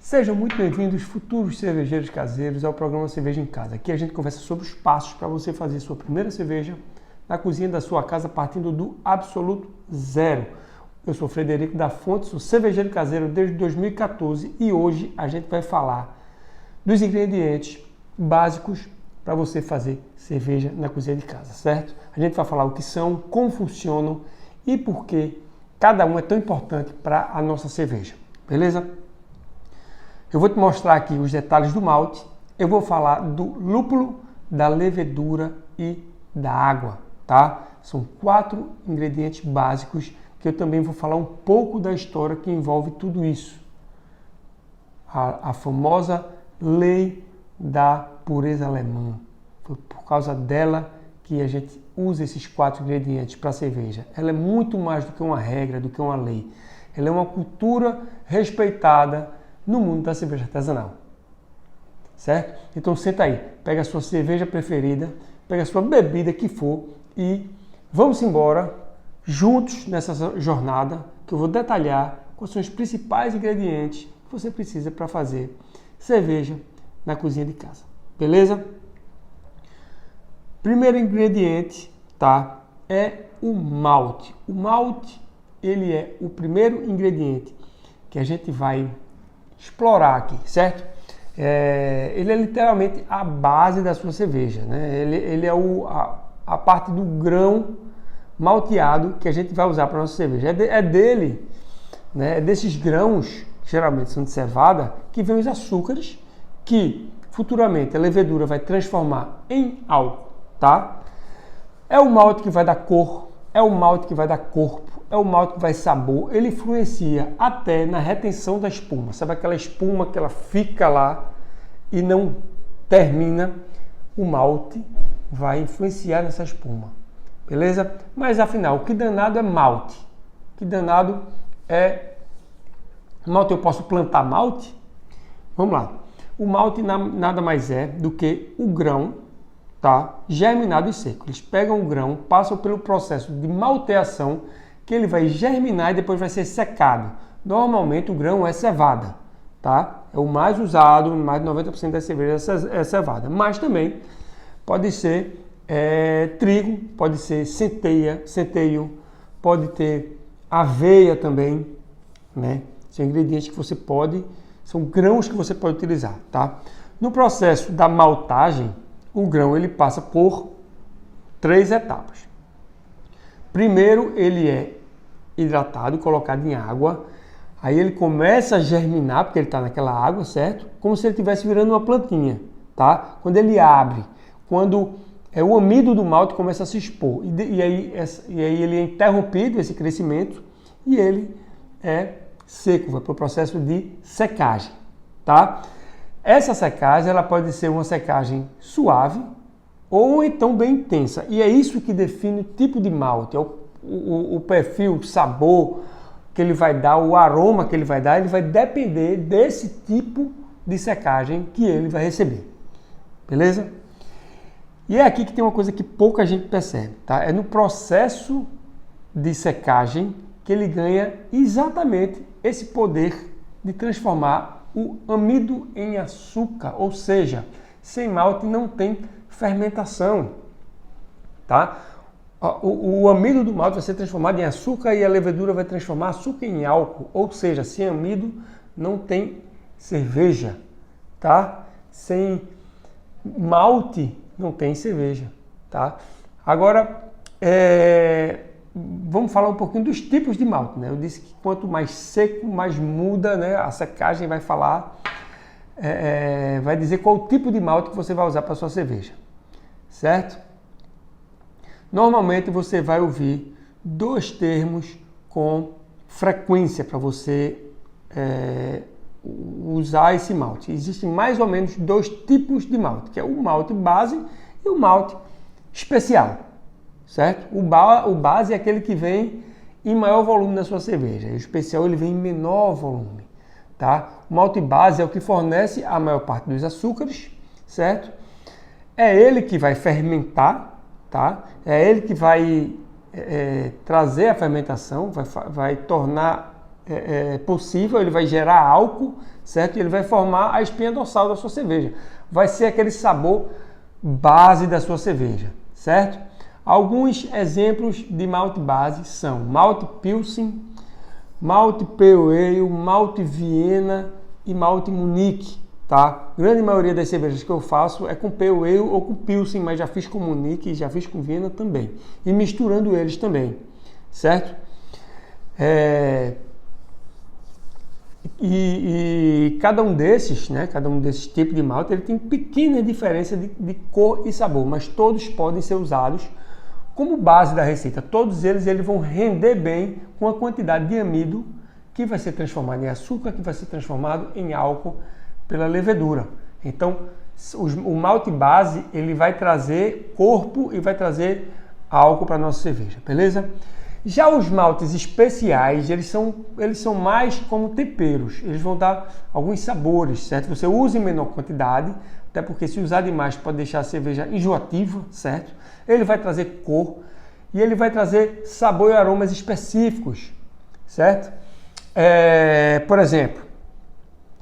Sejam muito bem-vindos, futuros cervejeiros caseiros, ao programa Cerveja em Casa. Aqui a gente conversa sobre os passos para você fazer sua primeira cerveja na cozinha da sua casa, partindo do absoluto zero. Eu sou Frederico da Fonte, sou cervejeiro caseiro desde 2014 e hoje a gente vai falar dos ingredientes básicos para você fazer cerveja na cozinha de casa, certo? A gente vai falar o que são, como funcionam e por que cada um é tão importante para a nossa cerveja, beleza? Eu vou te mostrar aqui os detalhes do malte, eu vou falar do lúpulo, da levedura e da água, tá? São 4 ingredientes básicos que eu também vou falar um pouco da história que envolve tudo isso. A famosa lei da pureza alemã. Foi por causa dela que a gente usa esses 4 ingredientes para a cerveja. Ela é muito mais do que uma regra, do que uma lei. Ela é uma cultura respeitada no mundo da cerveja artesanal, certo? Então senta aí, pega a sua cerveja preferida, pega a sua bebida que for e vamos embora juntos nessa jornada que eu vou detalhar quais são os principais ingredientes que você precisa para fazer cerveja na cozinha de casa, beleza? Primeiro ingrediente, tá? É o malte. O malte, ele é o primeiro ingrediente que a gente vai explorar aqui, certo? Ele é literalmente a base da sua cerveja, né? Ele é a parte do grão malteado que a gente vai usar para a nossa cerveja. É dele, né? É desses grãos, que geralmente são de cevada, que vem os açúcares, que futuramente a levedura vai transformar em álcool, tá? É o malte que vai dar cor, é o malte que vai dar corpo, é o malte que vai sabor, ele influencia até na retenção da espuma. Sabe aquela espuma que ela fica lá e não termina? O malte vai influenciar nessa espuma, beleza? Mas afinal, que danado é malte? Que danado é malte? Eu posso plantar malte? Vamos lá. O malte nada mais é do que o grão, tá? Germinado e seco. Eles pegam o grão, passam pelo processo de malteação, que ele vai germinar e depois vai ser secado. Normalmente o grão é cevada, tá? É o mais usado, mais de 90% das cervejas é cevada. Mas também pode ser trigo, pode ser centeio, pode ter aveia também, né? São ingredientes que você pode, são grãos que você pode utilizar, tá? No processo da maltagem, o grão ele passa por 3 etapas. Primeiro ele é hidratado, colocado em água, aí ele começa a germinar, porque ele está naquela água, certo? Como se ele estivesse virando uma plantinha, tá? Quando ele abre, quando o amido do malte começa a se expor, e aí ele é interrompido, esse crescimento, e ele é seco, vai para o processo de secagem, tá? Essa secagem ela pode ser uma secagem suave ou então bem intensa. E é isso que define o tipo de malte, é o perfil, o sabor que ele vai dar, o aroma que ele vai dar, ele vai depender desse tipo de secagem que ele vai receber. Beleza? E é aqui que tem uma coisa que pouca gente percebe, tá? É no processo de secagem que ele ganha exatamente esse poder de transformar o amido em açúcar, ou seja, sem malte não tem fermentação, tá? O amido do malte vai ser transformado em açúcar e a levedura vai transformar açúcar em álcool, ou seja, sem amido não tem cerveja, tá? Sem malte não tem cerveja, tá? Agora, vamos falar um pouquinho dos tipos de malte, né? Eu disse que quanto mais seco, mais muda, né? A secagem vai falar, vai dizer qual o tipo de malte que você vai usar para sua cerveja, certo? Normalmente você vai ouvir 2 termos com frequência para você usar esse malte. Existem mais ou menos 2 tipos de malte, que é o malte base e o malte especial, certo? O base é aquele que vem em maior volume na sua cerveja, e o especial ele vem em menor volume, tá? O malte base é o que fornece a maior parte dos açúcares, certo? É ele que vai fermentar, tá? É ele que vai trazer a fermentação, vai tornar possível, ele vai gerar álcool, certo? E ele vai formar a espinha dorsal da sua cerveja. Vai ser aquele sabor base da sua cerveja, certo? Alguns exemplos de malte base são malte Pilsen, malte Pale Ale, malte Viena e malte Munique, tá? A grande maioria das cervejas que eu faço é com Pale Ale ou com Pilsen, mas já fiz com Munique e já fiz com Viena também. E misturando eles também, certo? E cada um desses, né? Cada um desses tipos de malte, ele tem pequena diferença de cor e sabor, mas todos podem ser usados como base da receita. Todos eles vão render bem com a quantidade de amido que vai ser transformado em açúcar, que vai ser transformado em álcool pela levedura. Então, o malte base, ele vai trazer corpo e vai trazer álcool para a nossa cerveja, beleza? Já os maltes especiais, eles são mais como temperos. Eles vão dar alguns sabores, certo? Você usa em menor quantidade, até porque se usar demais pode deixar a cerveja enjoativa, certo? Ele vai trazer cor e ele vai trazer sabor e aromas específicos, certo? Por exemplo,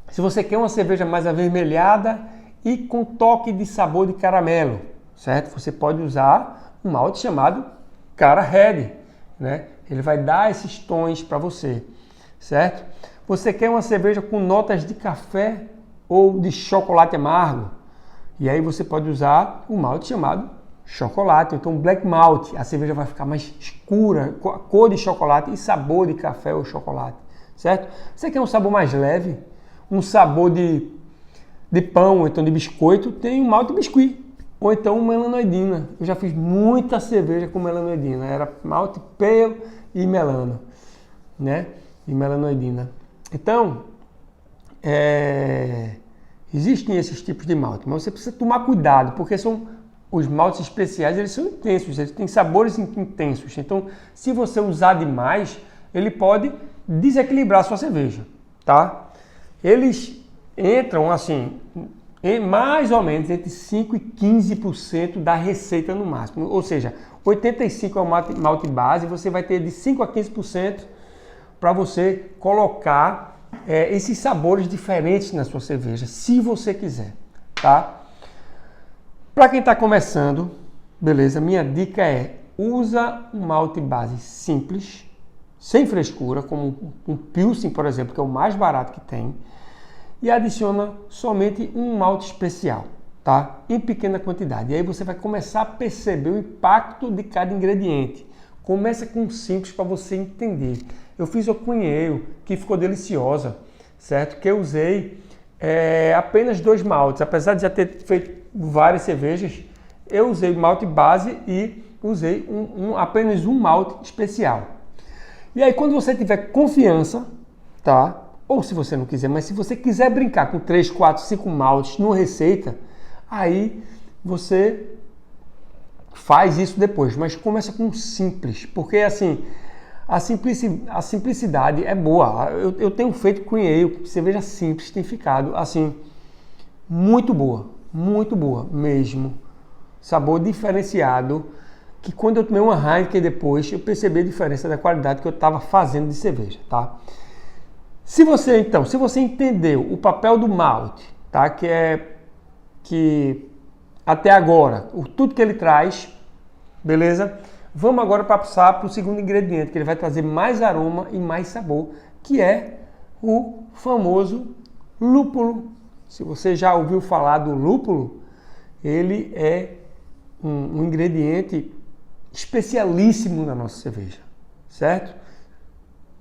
se você quer uma cerveja mais avermelhada e com toque de sabor de caramelo, certo? Você pode usar um malte chamado Cara Red, né? Ele vai dar esses tons para você, certo? Você quer uma cerveja com notas de café ou de chocolate amargo, e aí você pode usar um malte chamado chocolate, então Black Malt. A cerveja vai ficar mais escura, cor de chocolate e sabor de café ou chocolate, certo? Você quer um sabor mais leve, um sabor de pão, ou então de biscoito, tem um malte biscuit, ou então melanoidina. Eu já fiz muita cerveja com melanoidina, era malte pale e melano, né? E melanoidina. Então, existem esses tipos de malte, mas você precisa tomar cuidado, porque são os maltes especiais, eles são intensos, eles têm sabores intensos. Então, se você usar demais, ele pode desequilibrar a sua cerveja, tá? Eles entram assim, mais ou menos entre 5% e 15% da receita no máximo. Ou seja, 85% é o malte base, você vai ter de 5% a 15% para você colocar esses sabores diferentes na sua cerveja, se você quiser, tá? Para quem está começando, beleza, minha dica é: usa um malte base simples, sem frescura, como um Pilsen, por exemplo, que é o mais barato que tem, e adiciona somente um malte especial, tá? Em pequena quantidade. E aí você vai começar a perceber o impacto de cada ingrediente. Começa com simples para você entender. Eu fiz a Queen Ale, que ficou deliciosa, certo? Que eu usei apenas 2 maltes. Apesar de já ter feito várias cervejas, eu usei malte base e usei apenas um malte especial. E aí, quando você tiver confiança, tá? Ou se você não quiser, mas se você quiser brincar com 3, 4, 5 maltes numa receita, aí você faz isso depois, mas começa com simples, porque assim, a simplicidade é boa. Eu tenho feito Queen Ale, cerveja simples, tem ficado assim, muito boa mesmo. Sabor diferenciado, que quando eu tomei uma Heineken depois, eu percebi a diferença da qualidade que eu estava fazendo de cerveja, tá? Se você entendeu o papel do malte, tá? Que até agora, tudo que ele traz, beleza? Vamos agora passar para o segundo ingrediente, que ele vai trazer mais aroma e mais sabor, que é o famoso lúpulo. Se você já ouviu falar do lúpulo, ele é um ingrediente especialíssimo na nossa cerveja, certo?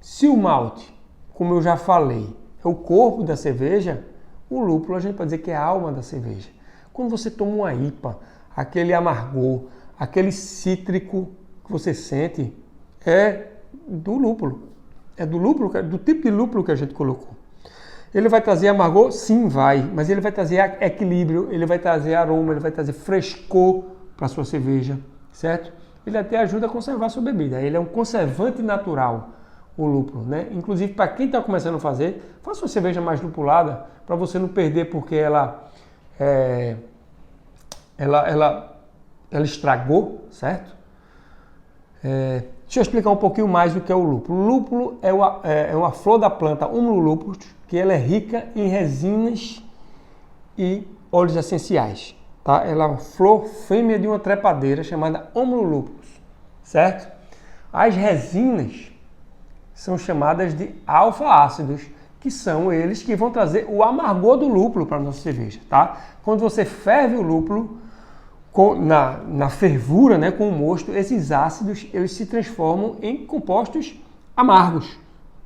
Se o malte, como eu já falei, é o corpo da cerveja, o lúpulo a gente pode dizer que é a alma da cerveja. Quando você toma uma IPA, aquele amargor, aquele cítrico que você sente, é do lúpulo. É do tipo de lúpulo que a gente colocou. Ele vai trazer amargor? Sim, vai. Mas ele vai trazer equilíbrio, ele vai trazer aroma, ele vai trazer frescor para a sua cerveja, certo? Ele até ajuda a conservar a sua bebida. Ele é um conservante natural, o lúpulo, né? Inclusive, para quem está começando a fazer, faça uma cerveja mais lupulada, para você não perder, porque ela estragou, certo? Deixa eu explicar um pouquinho mais do que é o lúpulo. O lúpulo é uma flor da planta Humulolupus, que ela é rica em resinas e óleos essenciais. Tá? Ela é uma flor fêmea de uma trepadeira chamada Humulolupus, certo? As resinas são chamadas de alfa-ácidos, que são eles que vão trazer o amargor do lúpulo para a nossa cerveja. Tá? Quando você ferve o lúpulo, na fervura, né, com o mosto, esses ácidos eles se transformam em compostos amargos,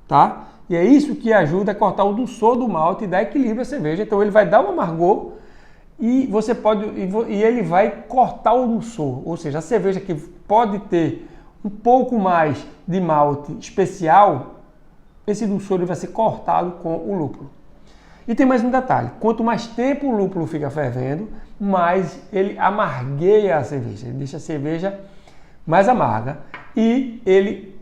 tá? E é isso que ajuda a cortar o dulçor do malte e dar equilíbrio à cerveja. Então ele vai dar um amargor e ele vai cortar o dulçor, ou seja, a cerveja que pode ter um pouco mais de malte especial, esse dulçor ele vai ser cortado com o lúpulo. E tem mais um detalhe, quanto mais tempo o lúpulo fica fervendo, mais ele amargueia a cerveja, ele deixa a cerveja mais amarga e ele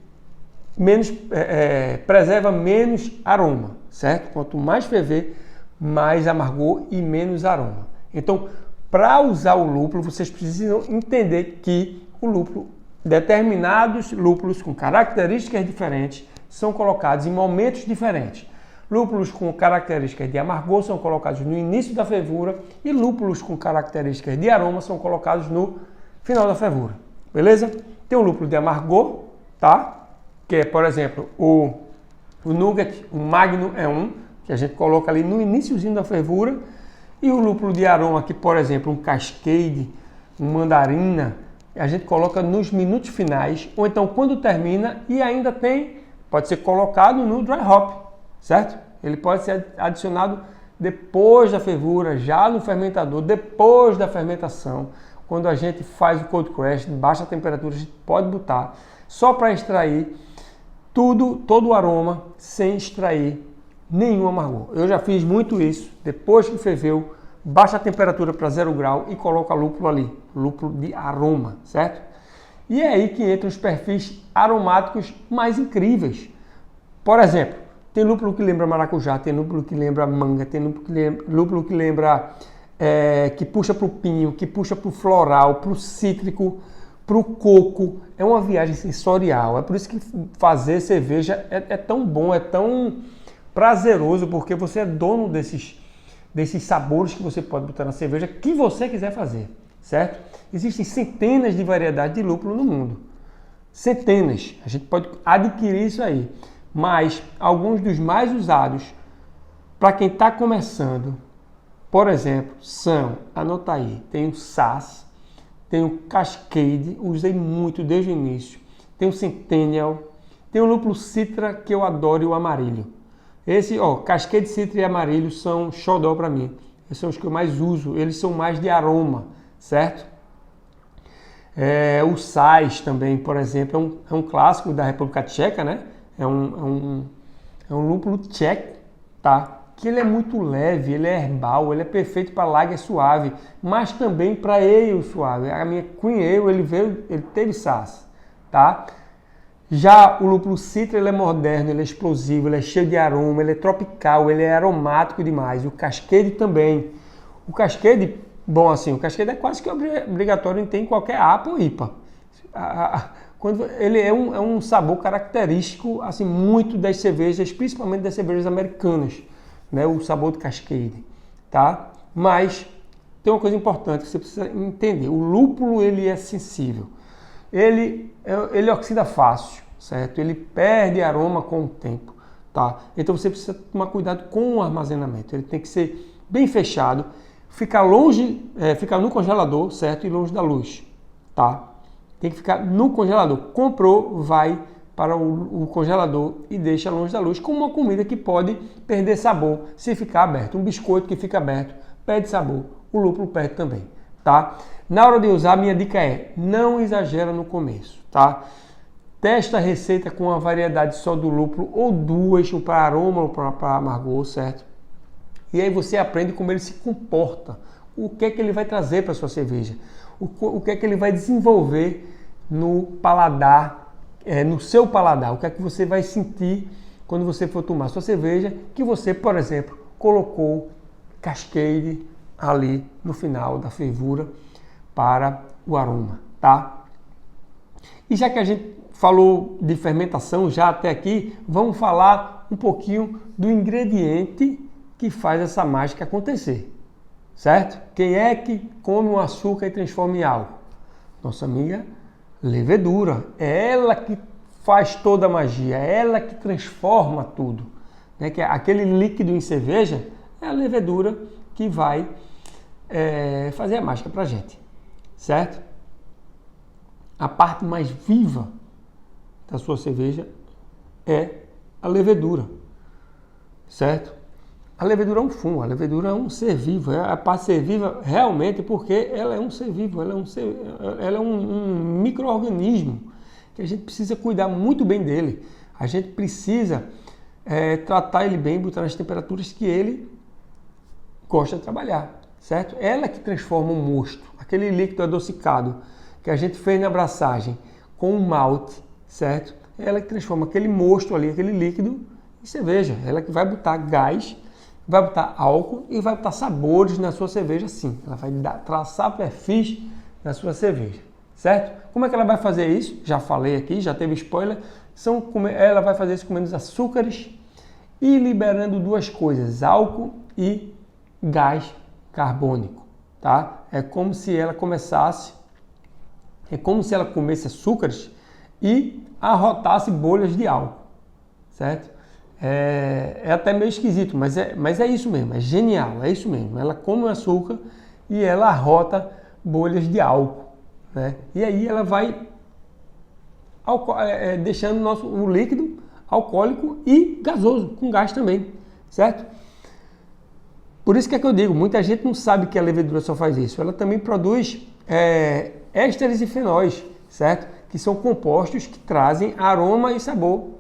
preserva menos aroma, certo? Quanto mais ferver, mais amargor e menos aroma. Então, para usar o lúpulo, vocês precisam entender que o lúpulo, determinados lúpulos com características diferentes, são colocados em momentos diferentes. Lúpulos com características de amargor são colocados no início da fervura e lúpulos com características de aroma são colocados no final da fervura. Beleza? Tem um lúpulo de amargor, tá? Que é, por exemplo, o Nugget, o Magnum é um, que a gente coloca ali no iniciozinho da fervura. E o lúpulo de aroma, que, por exemplo, um Cascade, um Mandarina, a gente coloca nos minutos finais, ou então quando termina e ainda pode ser colocado no dry hop. Certo? Ele pode ser adicionado depois da fervura, já no fermentador, depois da fermentação. Quando a gente faz o cold crash, de baixa temperatura, a gente pode botar só para extrair todo o aroma sem extrair nenhum amargor. Eu já fiz muito isso, depois que ferveu, baixa a temperatura para 0 grau e coloca lúpulo ali, lúpulo de aroma, certo? E é aí que entram os perfis aromáticos mais incríveis. Por exemplo, tem lúpulo que lembra maracujá, tem lúpulo que lembra manga, tem lúpulo que lembra que puxa para o pinho, que puxa para o floral, para o cítrico, para o coco. É uma viagem sensorial. É por isso que fazer cerveja é tão bom, é tão prazeroso, porque você é dono desses sabores que você pode botar na cerveja que você quiser fazer, certo? Existem centenas de variedades de lúpulo no mundo. Centenas. A gente pode adquirir isso aí. Mas alguns dos mais usados para quem está começando, por exemplo, são, anota aí, tem o Sass, tem o Cascade, usei muito desde o início, tem o Centennial, tem o lúpulo Citra, que eu adoro, e o Amarillo. Cascade, Citra e Amarillo são xodó para mim. Esses são os que eu mais uso, eles são mais de aroma, certo? O Sais também, por exemplo, é um clássico da República Tcheca, né? É um lúpulo tcheco, tá? Que ele é muito leve, ele é herbal, ele é perfeito para lager suave, mas também para ale suave. A minha Queen Ale, ele teve Sass, tá? Já o lúpulo Citra, ele é moderno, ele é explosivo, ele é cheio de aroma, ele é tropical, ele é aromático demais. O Cascade também. O Cascade, o Cascade é quase que obrigatório em ter em qualquer APA ou IPA. Ele é um sabor característico, assim, muito das cervejas, principalmente das cervejas americanas, né? O sabor do Cascade, tá? Mas tem uma coisa importante que você precisa entender. O lúpulo, ele é sensível. Ele oxida fácil, certo? Ele perde aroma com o tempo, tá? Então você precisa tomar cuidado com o armazenamento. Ele tem que ser bem fechado, ficar no congelador, certo? E longe da luz, tá? Tem que ficar no congelador. Comprou, vai para o congelador e deixa longe da luz, como uma comida que pode perder sabor se ficar aberto. Um biscoito que fica aberto perde sabor, o lúpulo perde também, tá? Na hora de usar, minha dica é, não exagera no começo, tá? Testa a receita com uma variedade só do lúpulo, ou duas, um para aroma ou para amargor, certo? E aí você aprende como ele se comporta, o que é que ele vai trazer para a sua cerveja, o que é que ele vai desenvolver no paladar, no seu paladar, o que é que você vai sentir quando você for tomar sua cerveja, que você, por exemplo, colocou Cascade ali no final da fervura para o aroma, tá? E já que a gente falou de fermentação já até aqui, vamos falar um pouquinho do ingrediente que faz essa mágica acontecer, certo? Quem é que come o açúcar e transforma em álcool? Nossa amiga levedura. É ela que faz toda a magia, é ela que transforma tudo. Né? Que aquele líquido em cerveja é a levedura que vai fazer a mágica pra gente, certo? A parte mais viva da sua cerveja é a levedura, certo? A levedura é um fungo, a levedura é um ser vivo, a parte ser viva realmente porque ela é um ser vivo, ela é um micro-organismo que a gente precisa cuidar muito bem dele. A gente precisa tratar ele bem, botar nas temperaturas que ele gosta de trabalhar, certo? Ela que transforma o mosto, aquele líquido adocicado que a gente fez na abraçagem com o malte, certo? Ela que transforma aquele mosto ali, aquele líquido em cerveja. Ela que vai botar gás, vai botar álcool e vai botar sabores na sua cerveja, sim. Ela vai traçar perfis na sua cerveja, certo? Como é que ela vai fazer isso? Já falei aqui, já teve spoiler. Ela vai fazer isso comendo os açúcares e liberando duas coisas, álcool e gás carbônico, tá? É como se ela comesse açúcares e arrotasse bolhas de álcool, certo? É até meio esquisito, mas é isso mesmo, é genial, é isso mesmo. Ela come o açúcar e ela arrota bolhas de álcool, né? E aí ela vai deixando o líquido alcoólico e gasoso, com gás também, certo? Por isso que é que eu digo, muita gente não sabe que a levedura só faz isso. Ela também produz ésteres e fenóis, certo? Que são compostos que trazem aroma e sabor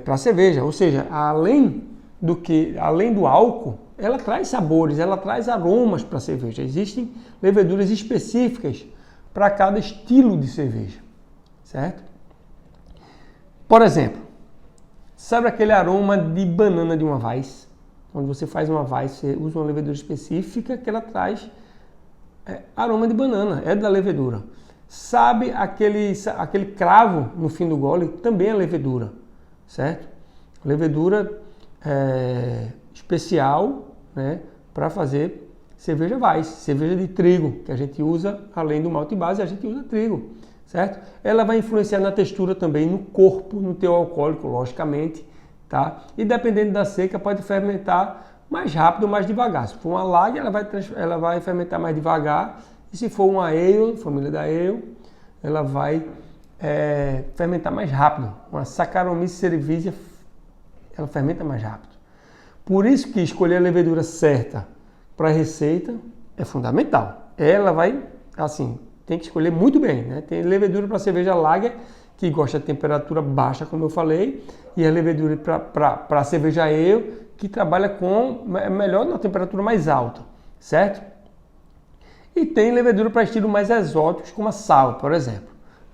para a cerveja. Ou seja, além do álcool, ela traz sabores, ela traz aromas para a cerveja. Existem leveduras específicas para cada estilo de cerveja, certo? Por exemplo, sabe aquele aroma de banana de uma Weiss? Quando você faz uma Weiss, você usa uma levedura específica que ela traz aroma de banana, é da levedura. Sabe aquele cravo no fim do gole? Também é levedura, certo? Levedura especial, né, para fazer cerveja Weiss, cerveja de trigo, que a gente usa, além do malte base, a gente usa trigo, certo? Ela vai influenciar na textura também, no corpo, no teor alcoólico, logicamente, tá? E dependendo da seca, pode fermentar mais rápido ou mais devagar. Se for uma lager, ela vai fermentar mais devagar. E se for uma ale, família da ale, ela vai fermentar mais rápido. Uma Saccharomyces cerevisiae, ela fermenta mais rápido. Por isso que escolher a levedura certa para a receita é fundamental. Ela vai, assim, tem que escolher muito bem, né? Tem levedura para cerveja lager, que gosta de temperatura baixa, como eu falei, e a levedura para a cerveja ale, que trabalha melhor na temperatura mais alta, certo? E tem levedura para estilos mais exóticos, como a sour, por exemplo,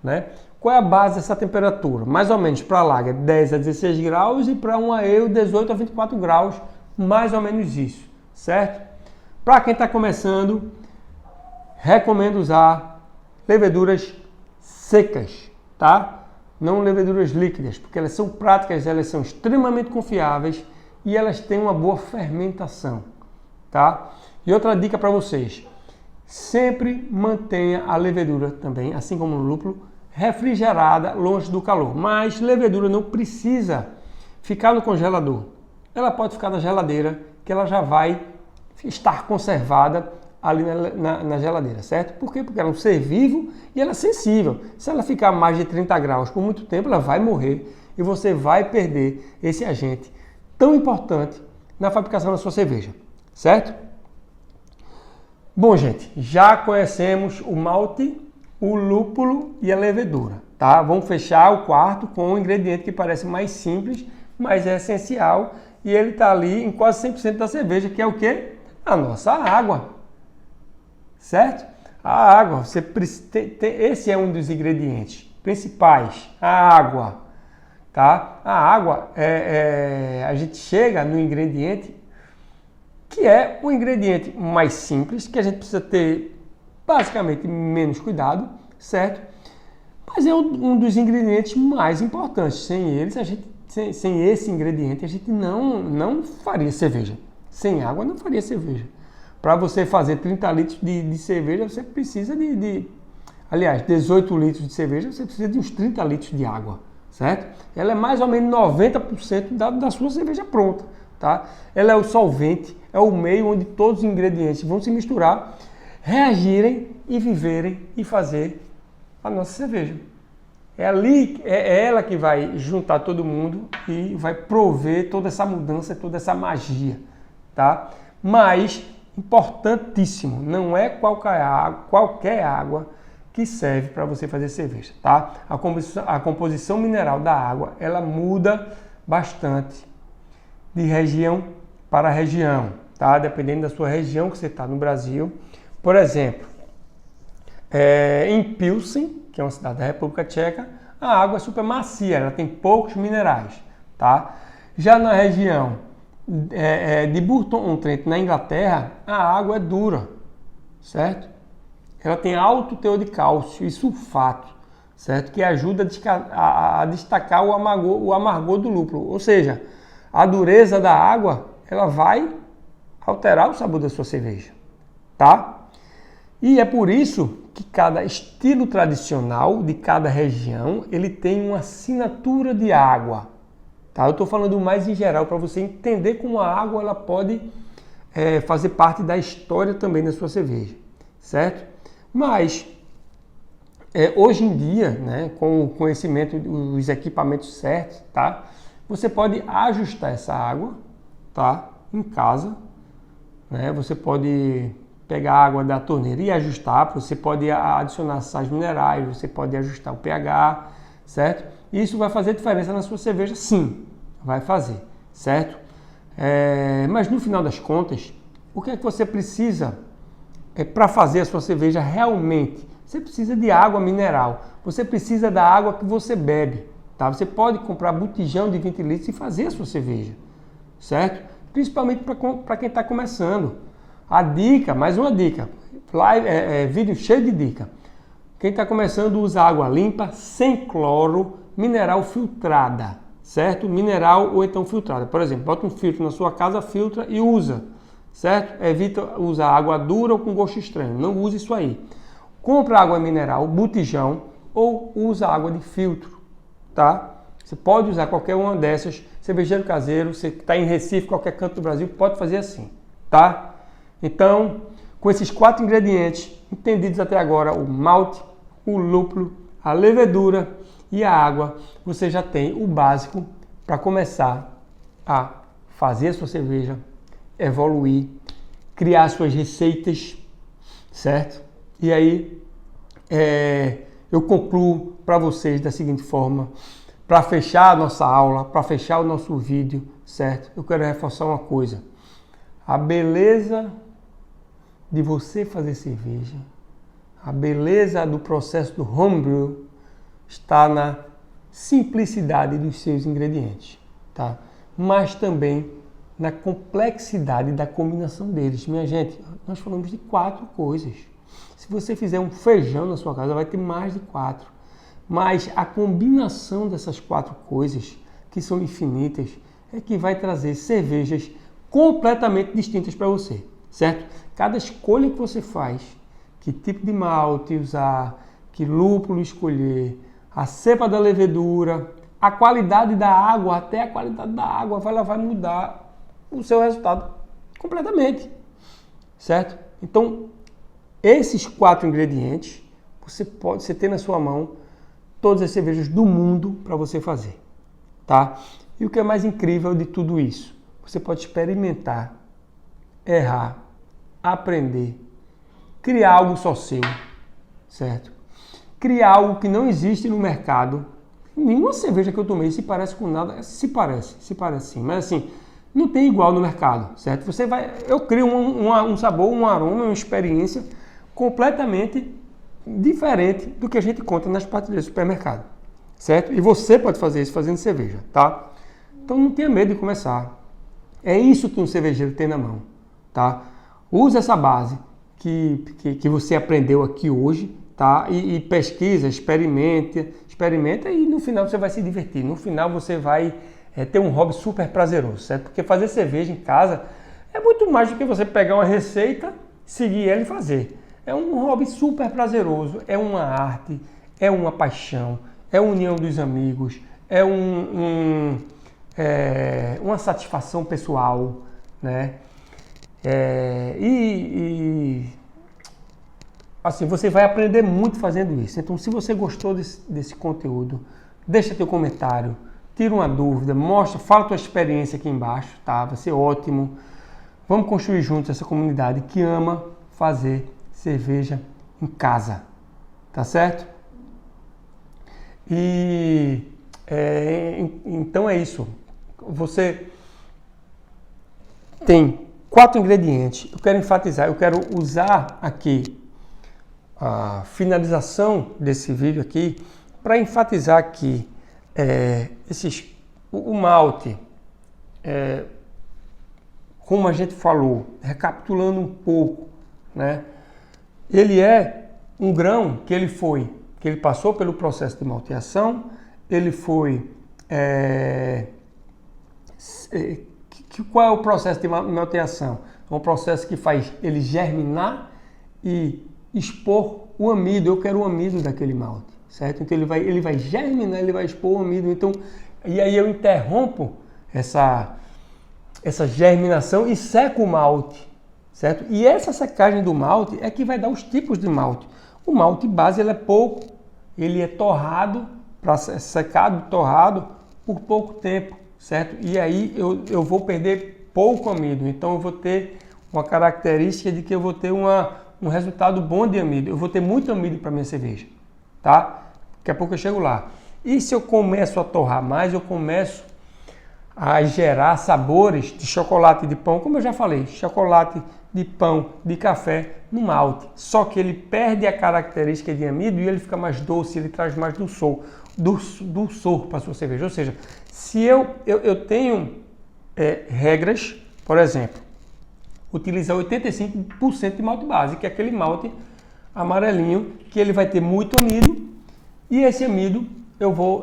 né? Qual é a base dessa temperatura? Mais ou menos para a lager 10 a 16 graus e para uma ale 18 a 24 graus, mais ou menos isso, certo? Para quem está começando, recomendo usar leveduras secas, tá? Não leveduras líquidas, porque elas são práticas, elas são extremamente confiáveis e elas têm uma boa fermentação, tá? E outra dica para vocês, sempre mantenha a levedura também, assim como o lúpulo, refrigerada, longe do calor. Mas levedura não precisa ficar no congelador. Ela pode ficar na geladeira, que ela já vai estar conservada ali na geladeira, certo? Por quê? Porque ela é um ser vivo e ela é sensível. Se ela ficar mais de 30 graus por muito tempo, ela vai morrer e você vai perder esse agente tão importante na fabricação da sua cerveja, certo? Bom, gente, já conhecemos o malte, o lúpulo e a levedura, tá? Vamos fechar o quarto com um ingrediente que parece mais simples, mas é essencial e ele está ali em quase 100% da cerveja, que é o quê? A nossa água, certo? A água, esse é um dos ingredientes principais, a água, tá? A água, a gente chega no ingrediente que é o ingrediente mais simples, que a gente precisa ter basicamente menos cuidado, certo? mas é um dos ingredientes mais importantes. Sem eles, sem esse ingrediente, a gente não faria cerveja. Sem água, não faria cerveja. Para você fazer 30 litros de cerveja, você precisa aliás, 18 litros de cerveja, você precisa de uns 30 litros de água, certo? Ela é mais ou menos 90% da sua cerveja pronta, tá? Ela é o solvente, é o meio onde todos os ingredientes vão se misturar, reagirem e viverem e fazer a nossa cerveja. É ela que vai juntar todo mundo e vai prover toda essa mudança, toda essa magia, tá? Mas, importantíssimo, não é qualquer água que serve para você fazer cerveja, tá? A composição mineral da água, ela muda bastante de região para região, tá? Dependendo da sua região que você está no Brasil. Por exemplo, em Pilsen, que é uma cidade da República Tcheca, a água é super macia, ela tem poucos minerais, tá? Já na região de Burton-on-Trent, na Inglaterra, a água é dura, certo? Ela tem alto teor de cálcio e sulfato, certo? Que ajuda a destacar o amargor do lúpulo. Ou seja, a dureza da água, ela vai alterar o sabor da sua cerveja, tá? E é por isso que cada estilo tradicional de cada região, ele tem uma assinatura de água, tá? Eu estou falando mais em geral para você entender como a água ela pode fazer parte da história também da sua cerveja, certo? Mas, hoje em dia, né, com o conhecimento dos equipamentos certos, tá? Você pode ajustar essa água, tá? Em casa, né? Você pode pegar a água da torneira e ajustar, você pode adicionar sais minerais, você pode ajustar o pH, certo? Isso vai fazer diferença na sua cerveja, sim, vai fazer, certo? Mas no final das contas, o que é que você precisa para fazer a sua cerveja realmente? Você precisa de água mineral, você precisa da água que você bebe, tá? Você pode comprar botijão de 20 litros e fazer a sua cerveja, certo? Principalmente para quem está começando. A dica, mais uma dica, vídeo cheio de dica. Quem está começando usa água limpa, sem cloro, mineral filtrada, certo? Mineral ou então filtrada. Por exemplo, bota um filtro na sua casa, filtra e usa, certo? Evita usar água dura ou com gosto estranho, não use isso aí. Compra água mineral, botijão ou usa água de filtro, tá? Você pode usar qualquer uma dessas, cervejeiro caseiro, você está em Recife, qualquer canto do Brasil, pode fazer assim, tá? Então, com esses 4 ingredientes entendidos até agora, o malte, o lúpulo, a levedura e a água, você já tem o básico para começar a fazer a sua cerveja, evoluir, criar suas receitas, certo? E aí, eu concluo para vocês da seguinte forma, para fechar a nossa aula, para fechar o nosso vídeo, certo? Eu quero reforçar uma coisa. A beleza de você fazer cerveja, a beleza do processo do homebrew está na simplicidade dos seus ingredientes, tá? Mas também na complexidade da combinação deles. Minha gente, nós falamos de 4 coisas. Se você fizer um feijão na sua casa, vai ter mais de 4. Mas a combinação dessas 4 coisas, que são infinitas, é que vai trazer cervejas completamente distintas para você, certo? Cada escolha que você faz, que tipo de malte usar, que lúpulo escolher, a cepa da levedura, a qualidade da água, até a qualidade da água, ela vai mudar o seu resultado completamente, certo? Então, esses 4 ingredientes, você tem na sua mão todas as cervejas do mundo para você fazer, tá? E o que é mais incrível de tudo isso? Você pode experimentar, errar, aprender, criar algo só seu, certo? Criar algo que não existe no mercado. Nenhuma cerveja que eu tomei se parece com nada, se parece sim, mas assim, não tem igual no mercado, certo? Eu crio um sabor, um aroma, uma experiência completamente diferente do que a gente conta nas prateleiras do supermercado, certo? E você pode fazer isso fazendo cerveja, tá? Então não tenha medo de começar. É isso que um cervejeiro tem na mão, tá? Use essa base que você aprendeu aqui hoje tá? E pesquisa, experimenta e no final você vai se divertir. No final você vai ter um hobby super prazeroso, certo? Porque fazer cerveja em casa é muito mais do que você pegar uma receita, seguir ela e fazer. É um hobby super prazeroso, é uma arte, é uma paixão, é a união dos amigos, é uma satisfação pessoal, né? Assim, você vai aprender muito fazendo isso. Então, se você gostou desse conteúdo, deixa teu comentário, tira uma dúvida, mostra, fala tua experiência aqui embaixo, tá? Vai ser ótimo. Vamos construir juntos essa comunidade que ama fazer cerveja em casa, tá certo? Então é isso. Você tem 4 ingredientes. Eu quero enfatizar, eu quero usar aqui a finalização desse vídeo aqui para enfatizar que o malte, como a gente falou, recapitulando um pouco, né? Ele é um grão que ele passou pelo processo de malteação, ele foi... qual é o processo de malteação? É um processo que faz ele germinar e expor o amido. Eu quero o amido daquele malte, certo? Então ele vai germinar, ele vai expor o amido. Então, e aí eu interrompo essa germinação e seco o malte, certo? E essa secagem do malte é que vai dar os tipos de malte. O malte base ele é pouco, ele é torrado, secado, torrado por pouco tempo, certo? E aí eu vou perder pouco amido, então eu vou ter uma característica de que eu vou ter um resultado bom de amido. Eu vou ter muito amido para minha cerveja, tá? Daqui a pouco eu chego lá. E se eu começo a torrar mais, eu começo a gerar sabores de chocolate e de pão, como eu já falei, chocolate de pão, de café no malte. Só que ele perde a característica de amido e ele fica mais doce, ele traz mais dulçor para a sua cerveja. Ou seja, se eu tenho regras, por exemplo, utilizar 85% de malte base, que é aquele malte amarelinho, que ele vai ter muito amido, e esse amido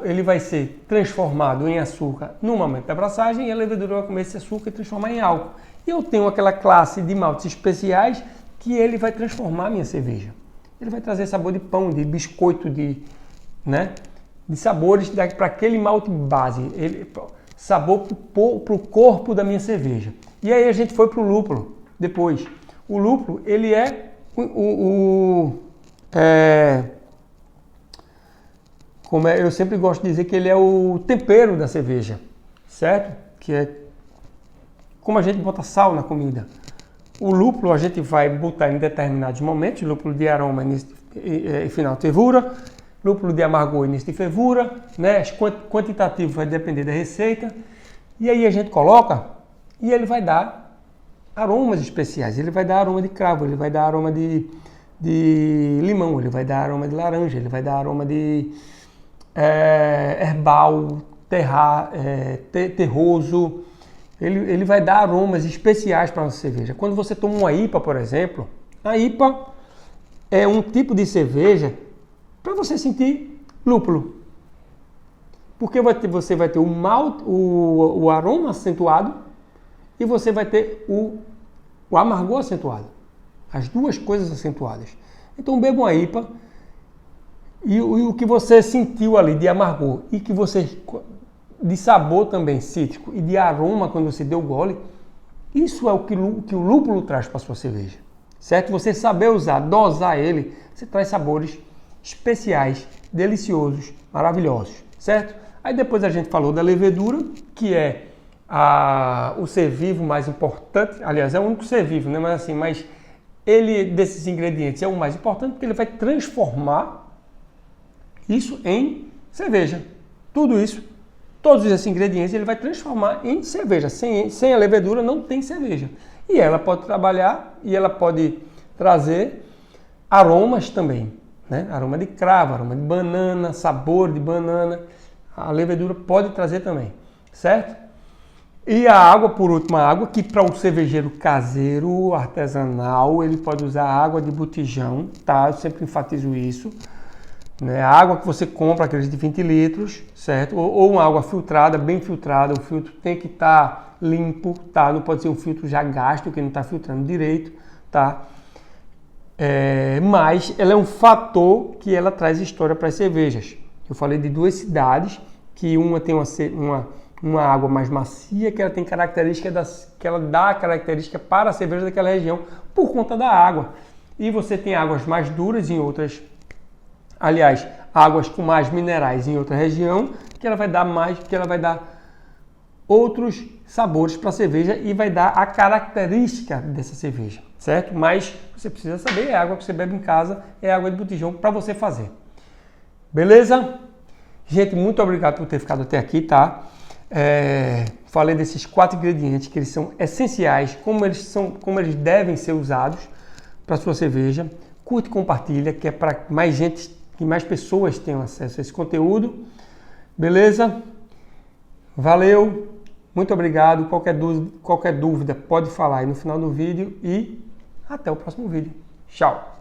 ele vai ser transformado em açúcar no momento da abraçagem, e a levedura vai comer esse açúcar e transformar em álcool. E eu tenho aquela classe de maltes especiais que ele vai transformar a minha cerveja. Ele vai trazer sabor de pão, de biscoito, de sabores para aquele malte base, sabor para o corpo da minha cerveja. E aí a gente foi para o lúpulo depois. O lúpulo, ele é eu sempre gosto de dizer que ele é o tempero da cerveja, certo? Que é como a gente bota sal na comida. O lúpulo a gente vai botar em determinados momentos, lúpulo de aroma início e final de fervura, lúpulo de amargor início de fervura, né? Quantitativo vai depender da receita. E aí a gente coloca e ele vai dar aromas especiais. Ele vai dar aroma de cravo, ele vai dar aroma de limão, ele vai dar aroma de laranja, ele vai dar aroma de herbal, terroso. Ele vai dar aromas especiais para a nossa cerveja. Quando você toma uma IPA, por exemplo, a IPA é um tipo de cerveja para você sentir lúpulo. Porque você vai ter o malte, o aroma acentuado e você vai ter o amargor acentuado. As duas coisas acentuadas. Então beba uma IPA e o que você sentiu ali de amargor e que você... de sabor também cítrico e de aroma quando você deu o gole, isso é o que o lúpulo traz para a sua cerveja, certo? Você saber usar, dosar ele, você traz sabores especiais, deliciosos, maravilhosos, certo? Aí depois a gente falou da levedura, que é o ser vivo mais importante, aliás, é o único ser vivo, né? Mas ele, desses ingredientes, é o mais importante porque ele vai transformar isso em cerveja. Tudo isso, todos esses ingredientes, ele vai transformar em cerveja. Sem a levedura não tem cerveja. E ela pode trabalhar e ela pode trazer aromas também, né? Aroma de cravo, aroma de banana, sabor de banana. A levedura pode trazer também, certo? E a água, por último, a água que para o cervejeiro caseiro, artesanal, ele pode usar água de botijão, tá? Eu sempre enfatizo isso. Né? A água que você compra, aqueles de 20 litros, certo? Ou uma água filtrada, bem filtrada, o filtro tem que estar limpo, tá? Não pode ser um filtro já gasto, que não está filtrando direito, tá? Mas ela é um fator que ela traz história para as cervejas. Eu falei de duas cidades, que uma tem uma água mais macia, que ela tem que ela dá característica para a cerveja daquela região por conta da água. E você tem águas mais duras em outras, aliás, águas com mais minerais em outra região, que ela vai dar outros sabores para a cerveja e vai dar a característica dessa cerveja, certo? Mas você precisa saber, é a água que você bebe em casa, é água de botijão para você fazer. Beleza? Gente, muito obrigado por ter ficado até aqui, tá? Falei desses 4 ingredientes que eles são essenciais, como eles devem ser usados para sua cerveja. Curte e compartilha, que é para mais gente, que mais pessoas tenham acesso a esse conteúdo. Beleza? Valeu, muito obrigado. Qualquer dúvida pode falar aí no final do vídeo e até o próximo vídeo. Tchau!